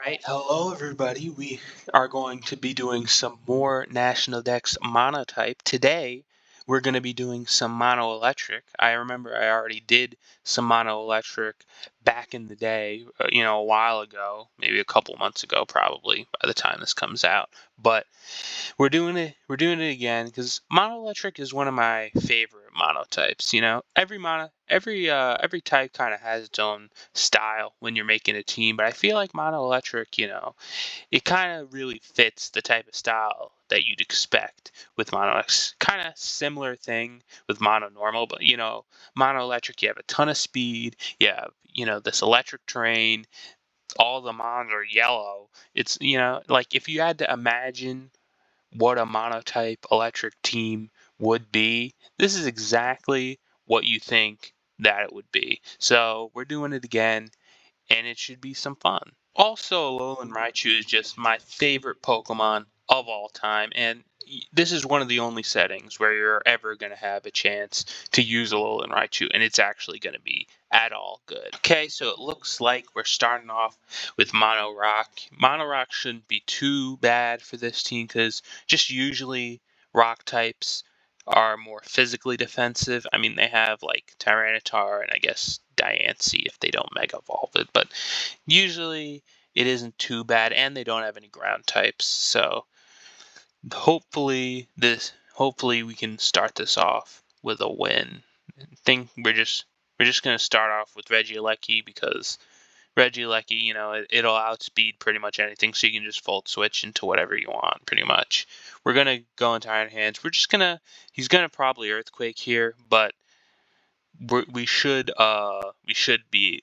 Alright, hello everybody. We are going to be doing some more National Dex monotype. Today, we're going to be doing some mono-electric. I remember I already did some mono-electric back in the day, a while ago, maybe a couple months ago probably by the time this comes out. But we're doing it again because monoelectric is one of my favorite monotypes. Every type kind of has its own style when you're making a team, but I feel like monoelectric, it kind of really fits the type of style that you'd expect with mono. Kind of similar thing with mono normal, but mono electric, you have a ton of speed. You have this electric terrain. All the mons are yellow. It's like if you had to imagine what a monotype electric team would be, this is exactly what you think that it would be. So we're doing it again, and it should be some fun. Also, Alolan Raichu is just my favorite Pokemon of all time, and this is one of the only settings where you're ever going to have a chance to use Alolan Raichu, and it's actually going to be at all good. Okay, so it looks like we're starting off with Mono Rock. Mono Rock shouldn't be too bad for this team, because just usually Rock types are more physically defensive. I mean, they have like Tyranitar and I guess Diancie if they don't Mega Evolve it, but usually it isn't too bad, and they don't have any ground types. So hopefully we can start this off with a win. I think we're just gonna start off with Regieleki because Regieleki, it'll outspeed pretty much anything, so you can just Volt Switch into whatever you want, pretty much. We're gonna go into Iron Hands. He's gonna probably Earthquake here, but we should be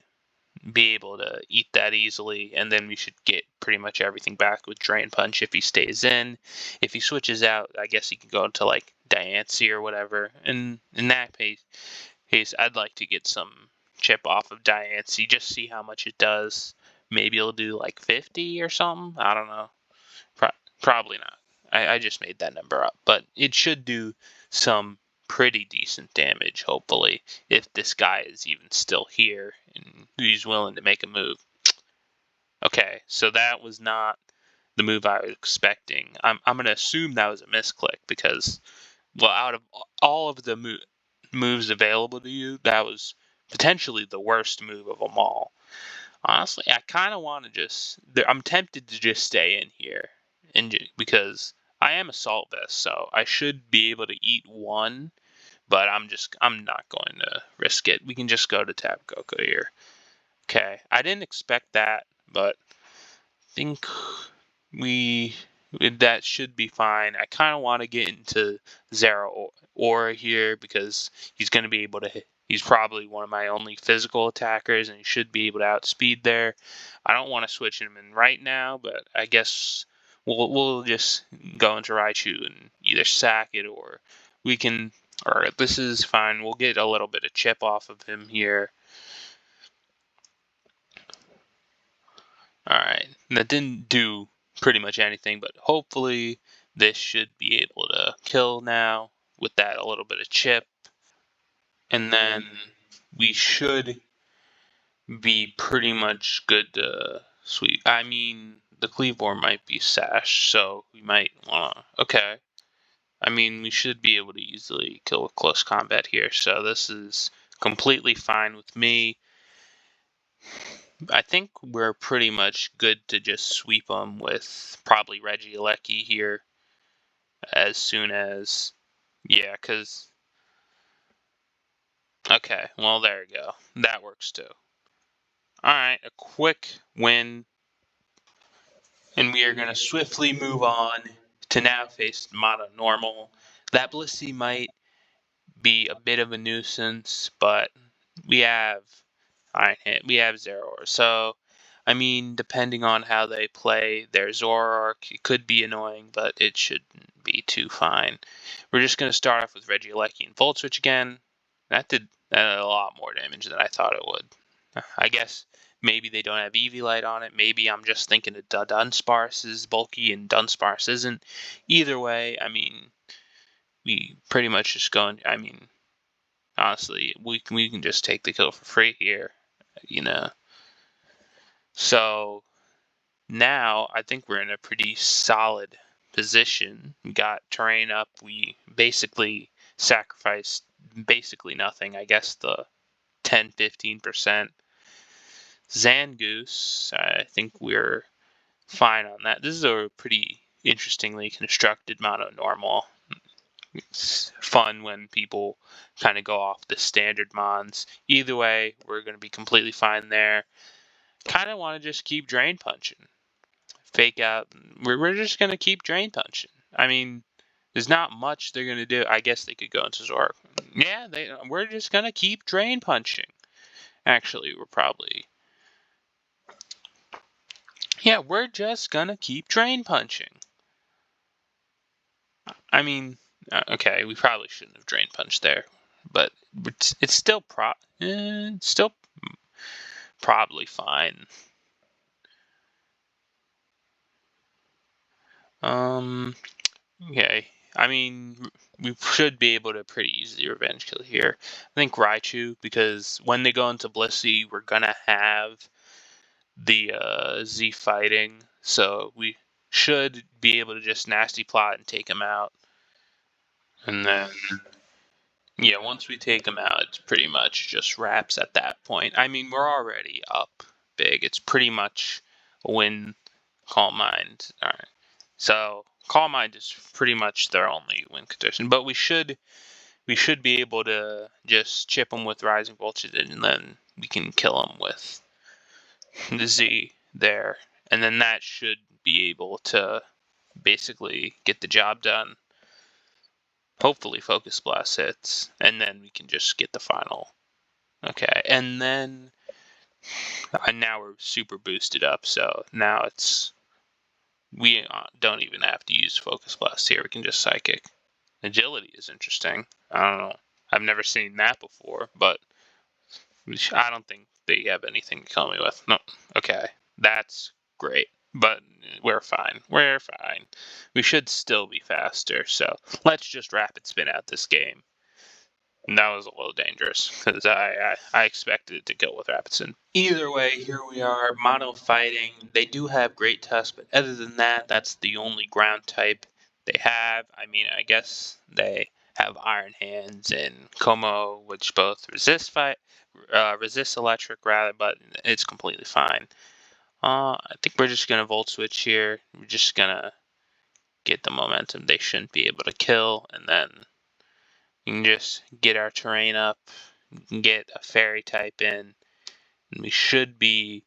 able to eat that easily, and then we should get pretty much everything back with Drain Punch if he stays in. If he switches out, I guess he can go into like Diancie or whatever. And in that case, I'd like to get some chip off of Diancie, just see how much it does. Maybe it'll do like 50 or something. I don't know. Probably not. I just made that number up, but it should do some pretty decent damage, hopefully, if this guy is even still here and he's willing to make a move. Okay, so that was not the move I was expecting. I'm going to assume that was a misclick because, well, out of all of the moves available to you, that was potentially the worst move of them all. Honestly, I kind of want to I'm tempted to just stay in here because I am a Salt Vest, so I should be able to eat one, but I'm not going to risk it. We can just go to Tapu Koko here. Okay, I didn't expect that, but I think that should be fine. I kind of want to get into Zero Aura here because he's going to be able to hit. He's probably one of my only physical attackers, and he should be able to outspeed there. I don't want to switch him in right now, but I guess we'll just go into Raichu and either sack it or we can. Or this is fine. We'll get a little bit of chip off of him here. All right, that didn't do pretty much anything, but hopefully this should be able to kill now with that a little bit of chip. And then we should be pretty much good to sweep. I mean, the Cleavor might be Sash, so we might want to. Okay. I mean, we should be able to easily kill with close combat here, so this is completely fine with me. I think we're pretty much good to just sweep them with probably Regieleki here as soon as. Yeah, because. Okay, well, there you go. That works too. Alright, a quick win. And we are going to swiftly move on to now face Mono Normal. That Blissey might be a bit of a nuisance, but we have Zero. So, I mean, depending on how they play their Zoroark, it could be annoying, but it shouldn't be too fine. We're just going to start off with Regieleki and Volt Switch again. That did a lot more damage than I thought it would. I guess maybe they don't have Eviolite on it. Maybe I'm just thinking that Dunsparce is bulky and Dunsparce isn't. Either way, I mean, we pretty much just go. I mean, honestly, we can just take the kill for free here, So now I think we're in a pretty solid position. We got terrain up. We basically sacrificed basically nothing. I guess the 10-15%. Zangoose, I think we're fine on that. This is a pretty interestingly constructed mono normal. It's fun when people kind of go off the standard mons. Either way, we're going to be completely fine there. Kind of want to just keep drain punching. Fake out. We're just going to keep drain punching. I mean, there's not much they're going to do. I guess they could go into Zork. Yeah, we're just going to keep drain punching. Actually, we're just going to keep drain punching. I mean, okay, we probably shouldn't have drain punched there, but it's still probably fine. Okay. I mean, we should be able to pretty easily revenge kill here. I think Raichu, because when they go into Blissey, we're gonna have the Z fighting, so we should be able to just nasty plot and take him out. And then, yeah, once we take him out, it's pretty much just wraps at that point. I mean, we're already up big. It's pretty much a win. Calm Mind. All right. So Calm Mind is pretty much their only win condition, but we should be able to just chip them with Rising Voltage, and then we can kill them with the Z there, and then that should be able to basically get the job done. Hopefully Focus Blast hits, and then we can just get the final. Okay, and then now we're super boosted up, so now we don't even have to use Focus Blast here. We can just Psychic. Agility is interesting. I don't know. I've never seen that before, but I don't think they have anything to kill me with. No. Okay. That's great. But we're fine. We're fine. We should still be faster, so let's just rapid spin out this game. And that was a little dangerous, because I expected it to go with rapid spin. Either way, here we are, mono fighting. They do have Great Tusk, but other than that, that's the only ground type they have. I mean, I guess they have Iron Hands and Como, which both resist electric rather, but it's completely fine. I think we're just gonna Volt Switch here. We're just gonna get the momentum. They shouldn't be able to kill, and then we can just get our terrain up. We can get a fairy type in, and we should be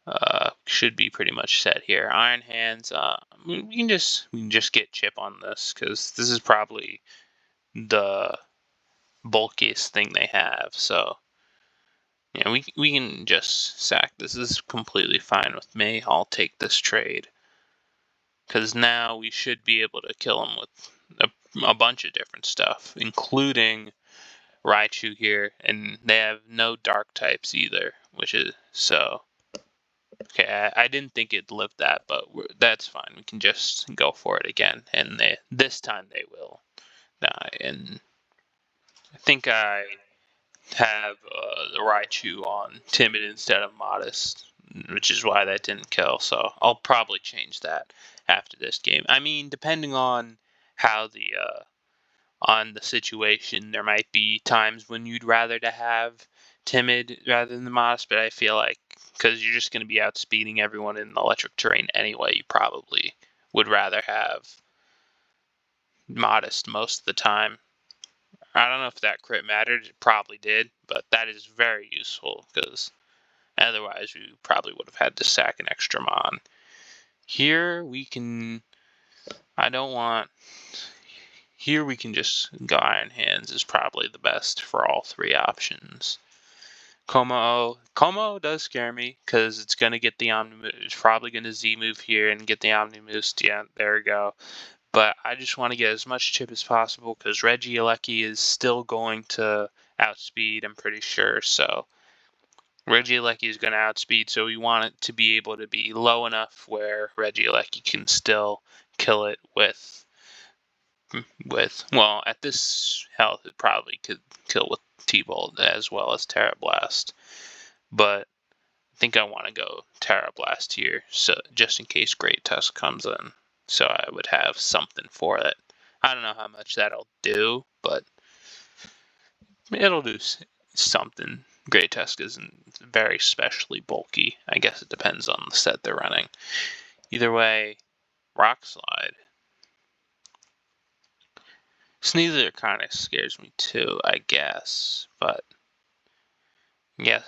pretty much set here. Iron Hands. We can just get Chip on this, because this is probably the bulkiest thing they have. So yeah, we can just sack this. This is completely fine with me. I'll take this trade, because now we should be able to kill him with a bunch of different stuff, including Raichu here, and they have no dark types either, which is so. Okay, I didn't think it'd live that, but that's fine. We can just go for it again, and this time they will die. And I think I have the Raichu on Timid instead of Modest, which is why that didn't kill. So I'll probably change that after this game. I mean, depending on how on the situation, there might be times when you'd rather to have Timid rather than Modest, but I feel like because you're just going to be outspeeding everyone in the electric terrain anyway, you probably would rather have Modest most of the time. I don't know if that crit mattered. It probably did, but that is very useful, because otherwise we probably would have had to sack an extra mon. Here we can... Here we can just go Iron Hands is probably the best for all three options. Como does scare me, because it's going to get the Omni... It's probably going to Z move here and get the Omni Boost. Yeah, there we go. But I just want to get as much chip as possible, because Regieleki is still going to outspeed, I'm pretty sure. So Regieleki is going to outspeed, so we want it to be able to be low enough where Regieleki can still kill it with well, at this health, it probably could kill with T-Bolt as well as Terra Blast. But think I want to go Terra Blast here, so just in case Great Tusk comes in, so I would have something for it. I don't know how much that'll do, but it'll do something. Great Tusk isn't very specially bulky. I guess it depends on the set they're running. Either way, Rock Slide. Sneasler kind of scares me too, I guess, but yeah,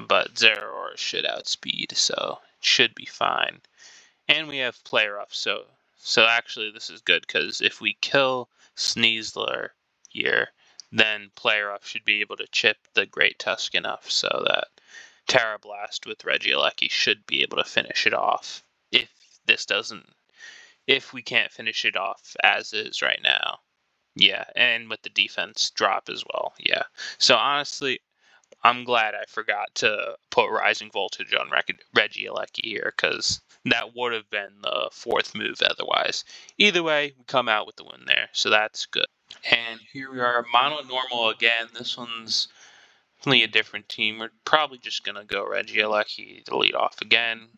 but Zeraora should outspeed, so it should be fine. And we have Play Rough, so actually this is good, because if we kill Sneasler here, then Play Rough should be able to chip the Great Tusk enough so that Terra Blast with Regieleki should be able to finish it off. If we can't finish it off as is right now. Yeah, and with the defense drop as well. Yeah. So honestly, I'm glad I forgot to put Rising Voltage on Regieleki here, because that would have been the fourth move otherwise. Either way, we come out with the win there, so that's good. And here we are, mono normal again. This one's only a different team. We're probably just going to go Regieleki to lead off again.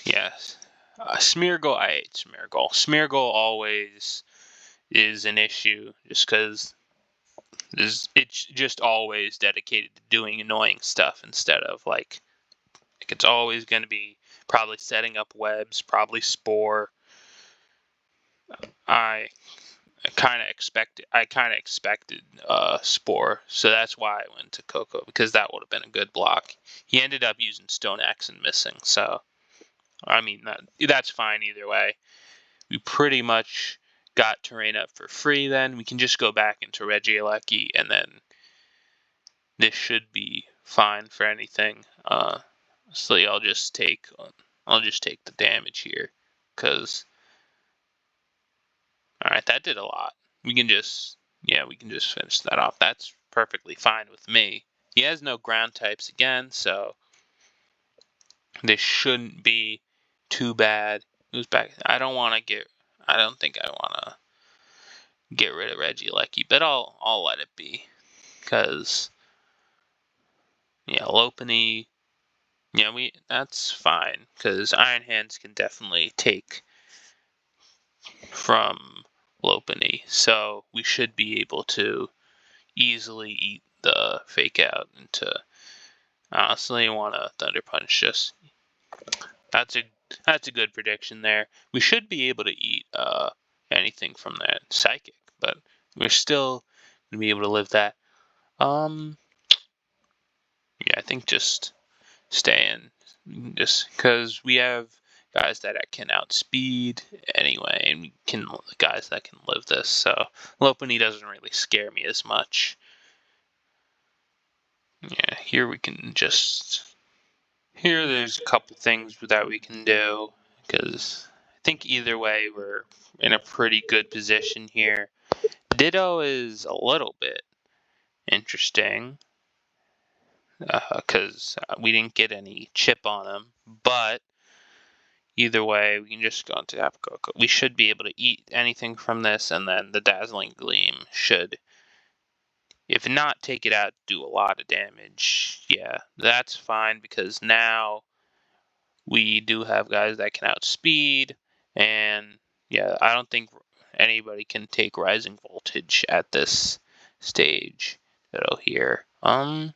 Yes. Smeargle, I hate Smeargle. Smeargle always is an issue, just because it's just always dedicated to doing annoying stuff instead of like it's always going to be probably setting up webs, probably Spore. I kind of expected Spore, so that's why I went to Coco, because that would have been a good block. He ended up using Stone Axe and missing, so I mean that's fine either way. We pretty much got terrain up for free. Then we can just go back into Regieleki, and then this should be fine for anything. So I'll just take the damage here, because all right, that did a lot. We can just finish that off. That's perfectly fine with me. He has no ground types again, so this shouldn't be too bad. Who's back? I don't think I want to get rid of Regieleki, but I'll let it be, because Lopunny. Yeah, that's fine, because Iron Hands can definitely take from Lopunny, so we should be able to easily eat the Fake Out into. Honestly, want to Thunder Punch. That's a good prediction there. We should be able to eat anything from that Psychic, but we're still gonna be able to live that. Yeah, I think just stay in, just because we have guys that can outspeed anyway, and guys that can live this. So Lopunny doesn't really scare me as much. Yeah, here we can just there's a couple things that we can do, because I think either way we're in a pretty good position here. Ditto is a little bit interesting, because we didn't get any chip on him, but either way, we can just go into Apcoco. We should be able to eat anything from this, and then the Dazzling Gleam should, if not take it out, do a lot of damage. Yeah, that's fine, because now we do have guys that can outspeed, and yeah, I don't think anybody can take Rising Voltage at this stage. That'll here. Honestly,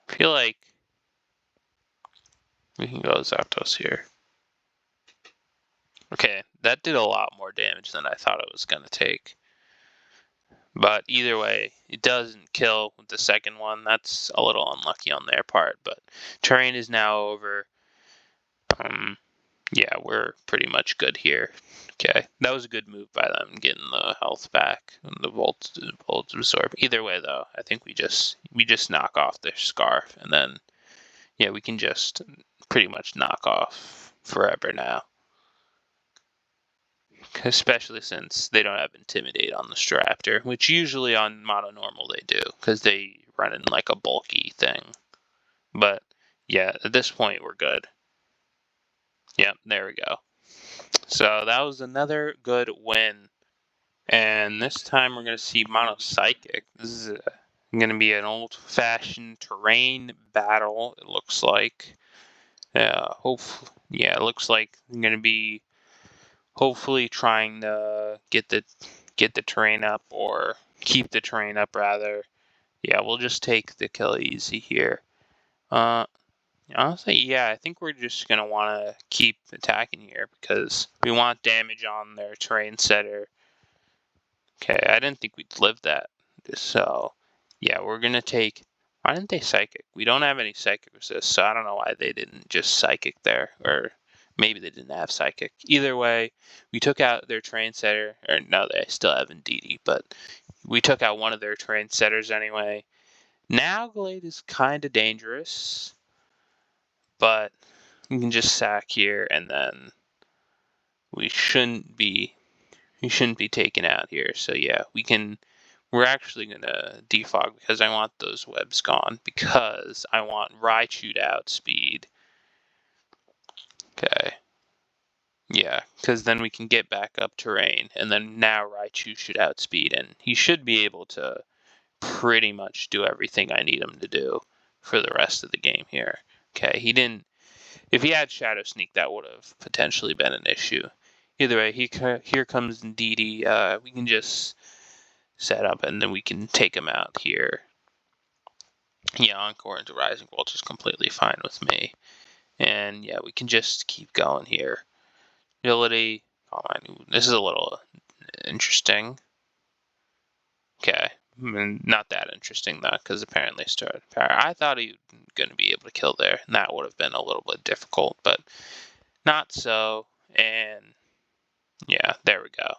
I feel like we can go Zapdos here. Okay, that did a lot more damage than I thought it was going to take. But either way, it doesn't kill with the second one. That's a little unlucky on their part, but terrain is now over. Yeah, we're pretty much good here. Okay, that was a good move by them, getting the health back and the volt absorb. Either way, though, I think we just knock off their Scarf, and then yeah, we can just pretty much knock off forever now. Especially since they don't have Intimidate on the Staraptor, which usually on Mono Normal they do, because they run in like a bulky thing. But yeah, at this point we're good. Yep, there we go. So that was another good win. And this time we're going to see Mono Psychic. This is going to be an old-fashioned terrain battle, it looks like. It looks like I'm going to be hopefully trying to get the terrain up, or keep the terrain up rather. Yeah, we'll just take the kill easy here. Honestly, yeah, I think we're just gonna want to keep attacking here because we want damage on their terrain setter. Okay, I didn't think we'd live that. So, yeah, we're gonna take. Why didn't they psychic? We don't have any psychic resist, so I don't know why they didn't just psychic there, or maybe they didn't have psychic. Either way, we took out their terrain setter, or no, they still have Indeedee, but we took out one of their terrain setters anyway. Now Glade is kind of dangerous, but we can just sack here, and then we shouldn't be taken out here. So yeah, we're actually gonna defog because I want those webs gone, because I want Raichu to outspeed. Okay. Yeah, because then we can get back up terrain, and then now Raichu should outspeed, and he should be able to pretty much do everything I need him to do for the rest of the game here. Okay, he didn't. If he had Shadow Sneak, that would have potentially been an issue. Either way, here comes Indeedee. We can just set up, and then we can take him out here. Yeah, Encore into Rising Bolt is completely fine with me. And yeah, we can just keep going here. Ability. Oh, this is a little interesting. Okay. Not that interesting though, because apparently started power. I thought he was going to be able to kill there, and that would have been a little bit difficult, but not so. And yeah, there we go.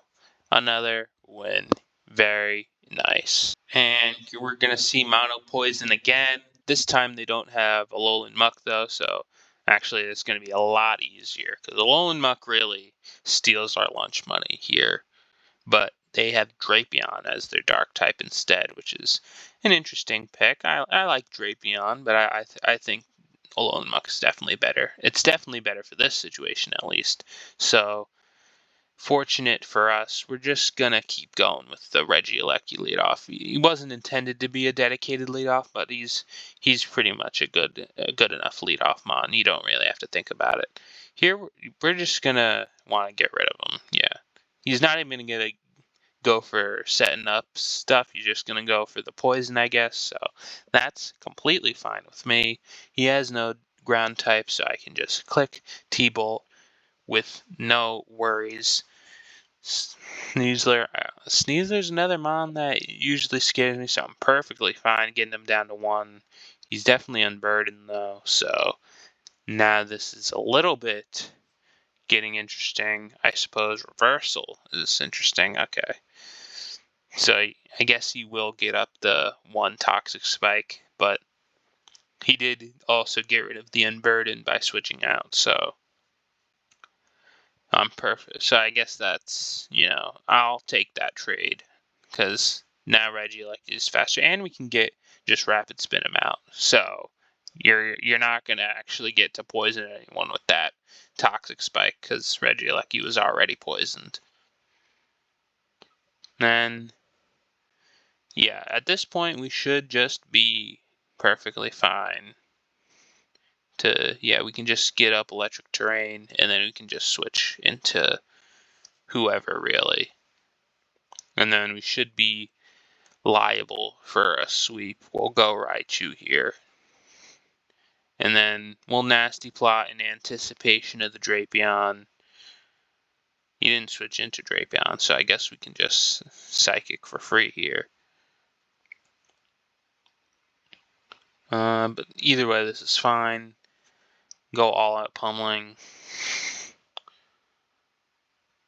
Another win. Very nice. And we're going to see Mono Poison again. This time they don't have Alolan Muck though, so actually it's going to be a lot easier, because Alolan Muck really steals our lunch money here. But they have Drapion as their dark type instead, which is an interesting pick. I like Drapion, but I think Alolan Muck is definitely better. It's definitely better for this situation, at least. So, fortunate for us, we're just gonna keep going with the Regieleki leadoff. He wasn't intended to be a dedicated leadoff, but he's pretty much a good enough leadoff mon. You don't really have to think about it. Here, we're just gonna want to get rid of him. Yeah, he's not even gonna go for setting up stuff. He's just gonna go for the poison, I guess. So that's completely fine with me. He has no ground type, so I can just click T-Bolt with no worries. Sneasler's another mon that usually scares me, so I'm perfectly fine getting him down to 1. He's definitely unburdened though, so now this is a little bit getting interesting. I suppose Reversal is interesting. Okay. So I guess he will get up the 1 Toxic Spike, but he did also get rid of the Unburden by switching out, so I'm perfect. So I guess that's, I'll take that trade, because now Regieleki is faster, and we can get just Rapid Spin him out. So you're not going to actually get to poison anyone with that Toxic Spike, because Regieleki was already poisoned. Then yeah, at this point we should just be perfectly fine. We can just get up Electric Terrain, and then we can just switch into whoever really. And then we should be liable for a sweep. We'll go Raichu here. And then we'll Nasty Plot in anticipation of the Drapion. He didn't switch into Drapion, so I guess we can just Psychic for free here. But either way, this is fine. Go all out pummeling.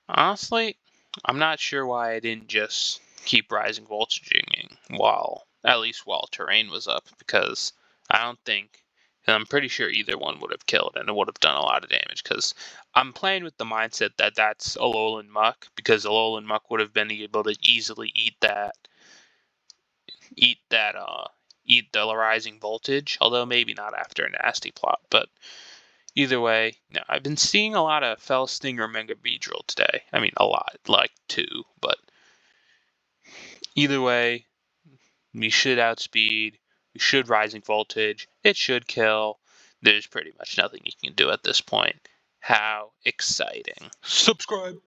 Honestly, I'm not sure why I didn't just keep Rising Voltaging while terrain was up, because I'm pretty sure either one would have killed, and it would have done a lot of damage, because I'm playing with the mindset that that's Alolan Muck, because Alolan Muck would have been able to easily eat the Rising Voltage, although maybe not after a Nasty Plot, but either way, I've been seeing a lot of Fell Sting or Mega Beedrill today. I mean, a lot, like 2, but either way, We should outspeed. We should rising voltage. It should kill. There's pretty much nothing you can do at this point. How exciting. Subscribe.